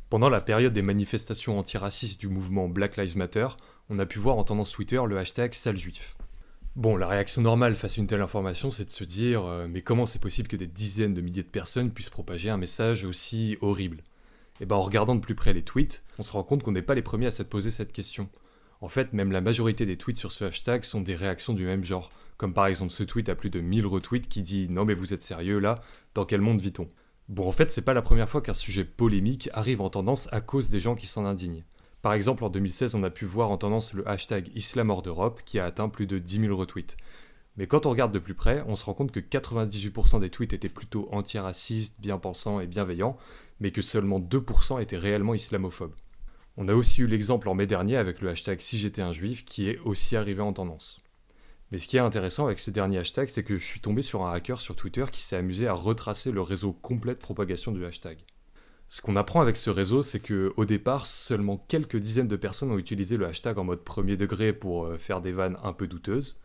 Pendant la période des manifestations antiracistes du mouvement Black Lives Matter, on a pu voir en tendance Twitter le hashtag #SaleJuif. Bon, la réaction normale face à une telle information, c'est de se dire mais comment c'est possible que des dizaines de milliers de personnes puissent propager un message aussi horrible? Et ben en regardant de plus près les tweets, on se rend compte qu'on n'est pas les premiers à s'être posé cette question. En fait, même la majorité des tweets sur ce hashtag sont des réactions du même genre, comme par exemple ce tweet à plus de 1000 retweets qui dit «Non mais vous êtes sérieux là? Dans quel monde vit-on?» Bon, en fait, c'est pas la première fois qu'un sujet polémique arrive en tendance à cause des gens qui s'en indignent. Par exemple, en 2016, on a pu voir en tendance le hashtag Islam hors d'Europe qui a atteint plus de 10 000 retweets. Mais quand on regarde de plus près, on se rend compte que 98% des tweets étaient plutôt anti-racistes, bien-pensants et bienveillants, mais que seulement 2% étaient réellement islamophobes. On a aussi eu l'exemple en mai dernier avec le hashtag Si j'étais un juif qui est aussi arrivé en tendance. Mais ce qui est intéressant avec ce dernier hashtag, c'est que je suis tombé sur un hacker sur Twitter qui s'est amusé à retracer le réseau complet de propagation du hashtag. Ce qu'on apprend avec ce réseau, c'est que au départ, seulement quelques dizaines de personnes ont utilisé le hashtag en mode premier degré pour faire des vannes un peu douteuses,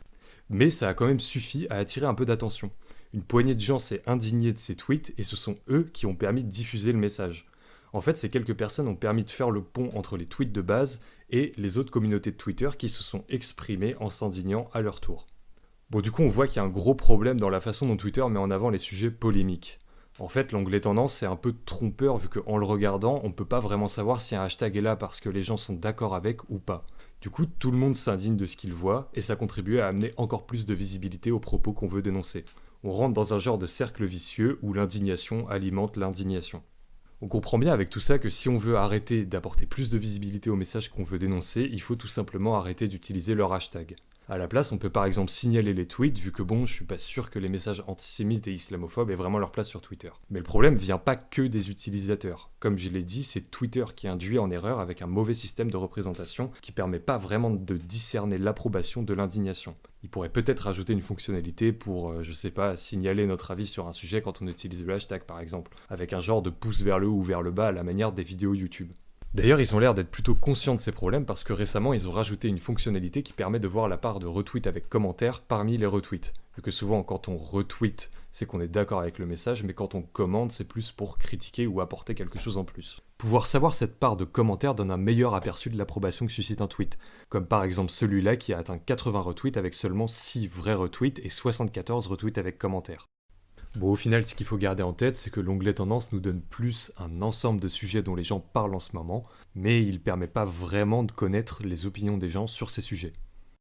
mais ça a quand même suffi à attirer un peu d'attention. Une poignée de gens s'est indignée de ces tweets et ce sont eux qui ont permis de diffuser le message. En fait, ces quelques personnes ont permis de faire le pont entre les tweets de base et les autres communautés de Twitter qui se sont exprimées en s'indignant à leur tour. Bon, du coup, on voit qu'il y a un gros problème dans la façon dont Twitter met en avant les sujets polémiques. En fait, l'onglet tendance, c'est un peu trompeur vu qu'en le regardant, on peut pas vraiment savoir si un hashtag est là parce que les gens sont d'accord avec ou pas. Du coup, tout le monde s'indigne de ce qu'il voit et ça contribue à amener encore plus de visibilité aux propos qu'on veut dénoncer. On rentre dans un genre de cercle vicieux où l'indignation alimente l'indignation. On comprend bien avec tout ça que si on veut arrêter d'apporter plus de visibilité aux messages qu'on veut dénoncer, il faut tout simplement arrêter d'utiliser leur hashtag. À la place, on peut par exemple signaler les tweets, vu que bon, je suis pas sûr que les messages antisémites et islamophobes aient vraiment leur place sur Twitter. Mais le problème vient pas que des utilisateurs. Comme je l'ai dit, c'est Twitter qui induit en erreur avec un mauvais système de représentation qui permet pas vraiment de discerner l'approbation de l'indignation. Il pourrait peut-être rajouter une fonctionnalité pour, je sais pas, signaler notre avis sur un sujet quand on utilise le hashtag par exemple, avec un genre de pouce vers le haut ou vers le bas à la manière des vidéos YouTube. D'ailleurs, ils ont l'air d'être plutôt conscients de ces problèmes parce que récemment, ils ont rajouté une fonctionnalité qui permet de voir la part de retweets avec commentaires parmi les retweets. Vu que souvent, quand on retweet, c'est qu'on est d'accord avec le message, mais quand on commente, c'est plus pour critiquer ou apporter quelque chose en plus. Pouvoir savoir cette part de commentaires donne un meilleur aperçu de l'approbation que suscite un tweet, comme par exemple celui-là qui a atteint 80 retweets avec seulement 6 vrais retweets et 74 retweets avec commentaires. Bon, au final, ce qu'il faut garder en tête, c'est que l'onglet tendance nous donne plus un ensemble de sujets dont les gens parlent en ce moment, mais il permet pas vraiment de connaître les opinions des gens sur ces sujets.